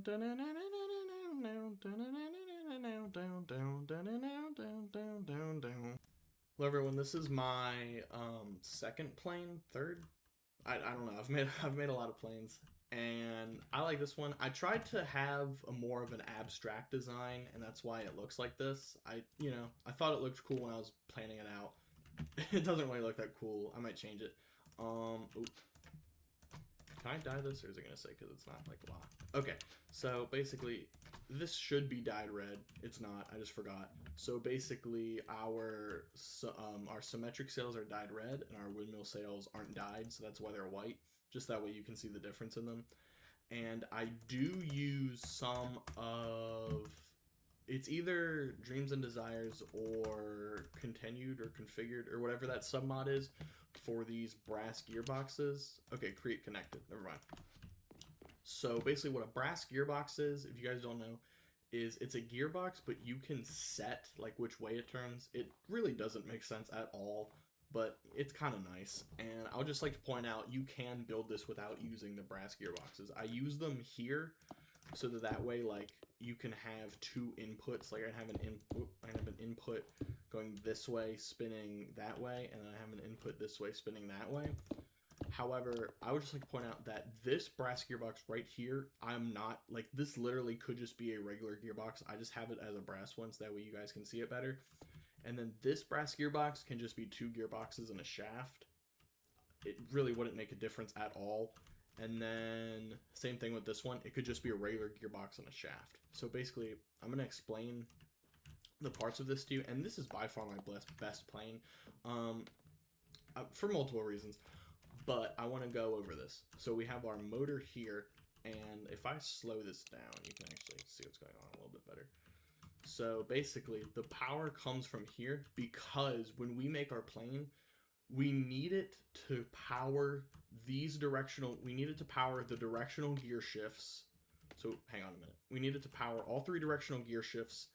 Hello everyone, this is my second plane, third. I don't know. I've made a lot of planes, and I like this one. I tried to have a more of an abstract design, and that's why it looks like this. I thought it looked cool when I was planning it out. It doesn't really look that cool. I might change it. Ooh. Can I dye this, or is it gonna say because it's not like locked? Okay, so basically, this should be dyed red. It's not. I just forgot. So basically, our symmetric sails are dyed red, and our windmill sails aren't dyed, so that's why they're white. Just that way you can see the difference in them. And I do use some of, it's either Dreams and Desires or Continued or Configured or whatever that submod is for these brass gearboxes. Okay, Create Connected. Never mind. So basically, what a brass gearbox is, if you guys don't know, is it's a gearbox, but you can set like which way it turns. It really doesn't make sense at all, but it's kind of nice. And I would just like to point out, you can build this without using the brass gearboxes. I use them here so that way, like, you can have two inputs. Like I have an input going this way, spinning that way, and then I have an input this way, spinning that way. However, I would just like to point out that this brass gearbox right here, I'm not, like, this literally could just be a regular gearbox. I just have it as a brass one so that way you guys can see it better. And then this brass gearbox can just be two gearboxes and a shaft. It really wouldn't make a difference at all. And then same thing with this one. It could just be a regular gearbox and a shaft. So basically, I'm going to explain the parts of this to you. And this is by far my best plane for multiple reasons. But I want to go over this. So we have our motor here. And if I slow this down, you can actually see what's going on a little bit better. So basically, the power comes from here because when we make our plane, we need it to power we need it to power the directional gear shifts. So hang on a minute. We need it to power all three directional gear shifts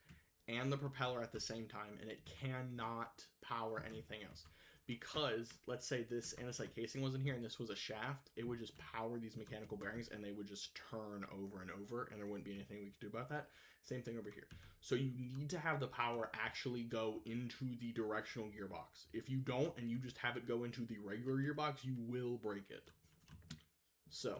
and the propeller at the same time, and it cannot power anything else. Because let's say this andesite casing wasn't here and this was a shaft, it would just power these mechanical bearings and they would just turn over and over, and there wouldn't be anything we could do about that. Same thing over here. So you need to have the power actually go into the directional gearbox. If you don't and you just have it go into the regular gearbox, you will break it. So,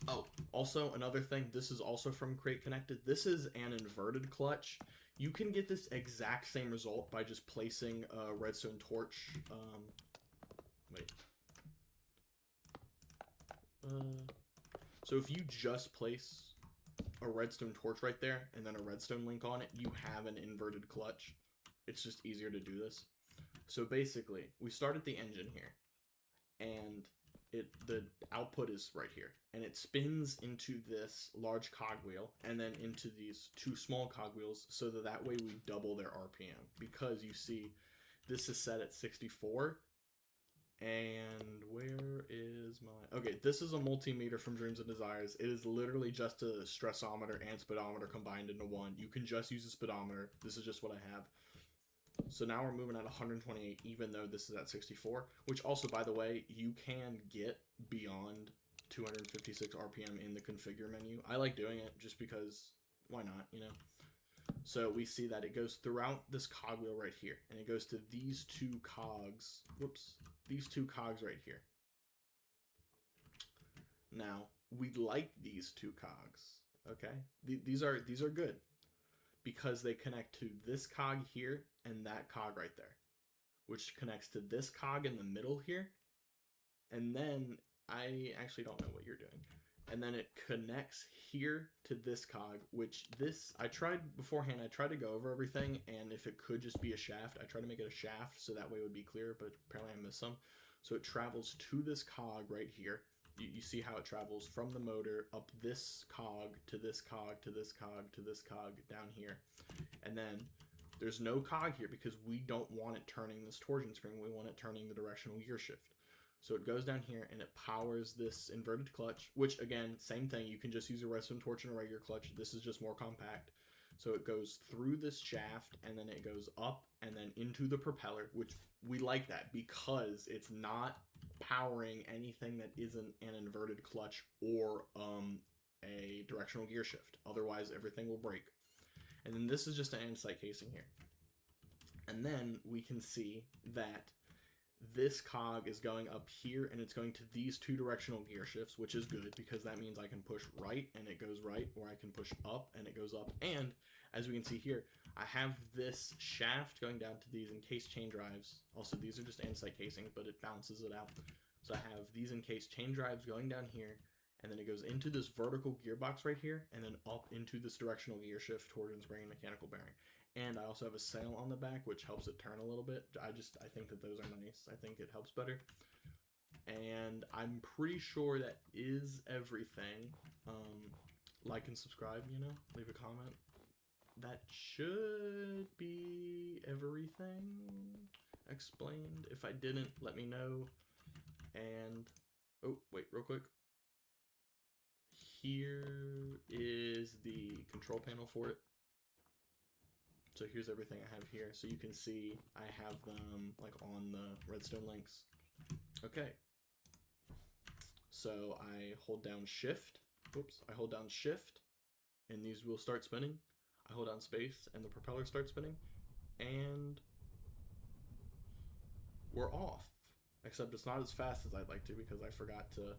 oh, also another thing, this is also from Create Connected. This is an inverted clutch. You can get this exact same result by just placing a redstone torch. So if you just place a redstone torch right there and then a redstone link on it, you have an inverted clutch. It's just easier to do this. So basically, we start at the engine here, and the output is right here, and it spins into this large cogwheel and then into these two small cogwheels, so that way we double their RPM. Because you see, this is set at 64. And where is my... Okay, this is a multimeter from Dreams and Desires. It is literally just a stressometer and speedometer combined into one. You can just use a speedometer. This is just what I have. So now we're moving at 128, even though this is at 64. Which also, by the way, you can get beyond 256 RPM in the configure menu. I like doing it just because, why not, you know? So we see that it goes throughout this cogwheel right here, and it goes to these two cogs. Whoops. These two cogs right here. Now, we like these two cogs, okay? These are good because they connect to this cog here and that cog right there, which connects to this cog in the middle here. And then, I actually don't know what you're doing. And then it connects here to this cog, which I tried beforehand, I tried to go over everything, and if it could just be a shaft, I tried to make it a shaft so that way it would be clear, but apparently I missed some. So it travels to this cog right here. You see how it travels from the motor up this cog to this cog to this cog to this cog down here. And then there's no cog here because we don't want it turning this torsion spring. We want it turning the directional gear shift. So it goes down here and it powers this inverted clutch, which again, same thing. You can just use a redstone torch and a regular clutch. This is just more compact. So it goes through this shaft and then it goes up and then into the propeller, which we like that because it's not powering anything that isn't an inverted clutch or a directional gear shift. Otherwise, everything will break. And then this is just an andesite casing here. And then we can see that this cog is going up here, and it's going to these two directional gear shifts, which is good because that means I can push right and it goes right, or I can push up and it goes up. And as we can see here, I have this shaft going down to these encased chain drives. Also, these are just andesite casings, but it bounces it out. So I have these encased chain drives going down here, and then it goes into this vertical gearbox right here, and then up into this directional gear shift toward and spring and mechanical bearing. And I also have a sail on the back, which helps it turn a little bit. I think that those are nice. I think it helps better. And I'm pretty sure that is everything. Like and subscribe, you know, leave a comment. That should be everything explained. If I didn't, let me know. And, oh, wait, real quick. Here is the control panel for it. So here's everything I have here. So you can see I have them like on the redstone links. Okay. So I hold down shift. Oops. I hold down shift and these will start spinning. I hold down space and the propeller starts spinning. And we're off. Except it's not as fast as I'd like to because I forgot to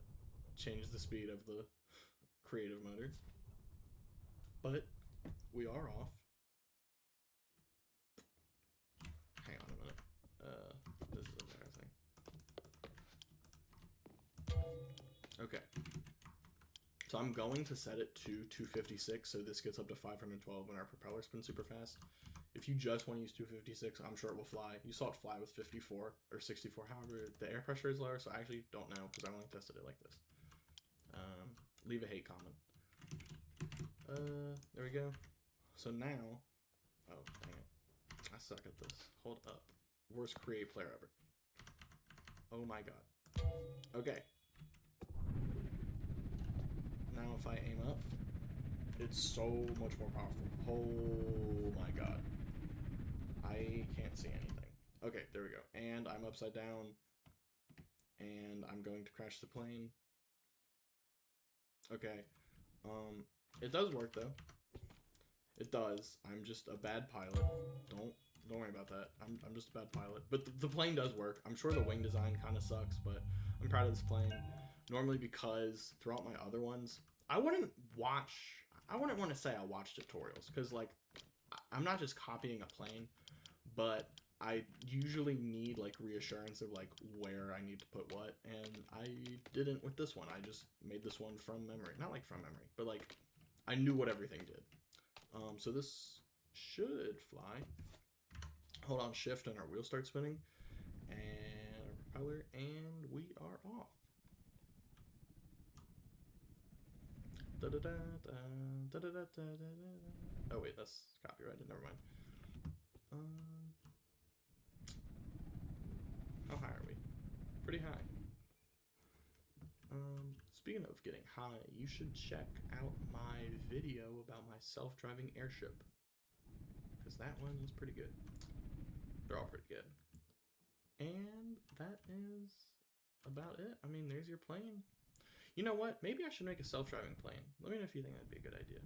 change the speed of the creative motor. But we are off. Hang on a minute. This is embarrassing. Okay. So I'm going to set it to 256, so this gets up to 512 when our propeller spins super fast. If you just want to use 256, I'm sure it will fly. You saw it fly with 54 or 64, however, the air pressure is lower, so I actually don't know because I only tested it like this. Leave a hate comment. There we go. So now, oh, dang it. I suck at this. Hold up. Worst create player ever. Oh my god. Okay. Now if I aim up, it's so much more powerful. Oh my god. I can't see anything. Okay, there we go. And I'm upside down. And I'm going to crash the plane. Okay. It does work though. It does. I'm just a bad pilot. Don't worry about that. I'm just a bad pilot. But the plane does work. I'm sure the wing design kind of sucks, but I'm proud of this plane. Normally because throughout my other ones, I wouldn't want to say I watched tutorials because like I'm not just copying a plane, but I usually need like reassurance of like where I need to put what, and I didn't with this one. I just made this one from memory. Not like from memory, but like I knew what everything did. So this should fly. Hold on shift and our wheel starts spinning. And our propeller, and we are off. Oh wait, that's copyrighted, never mind. How high are we? Pretty high. Speaking of getting high, you should check out my video about my self-driving airship, because that one is pretty good. They're all pretty good. And that is about it. I mean, there's your plane. You know what? Maybe I should make a self-driving plane. Let me know if you think that'd be a good idea.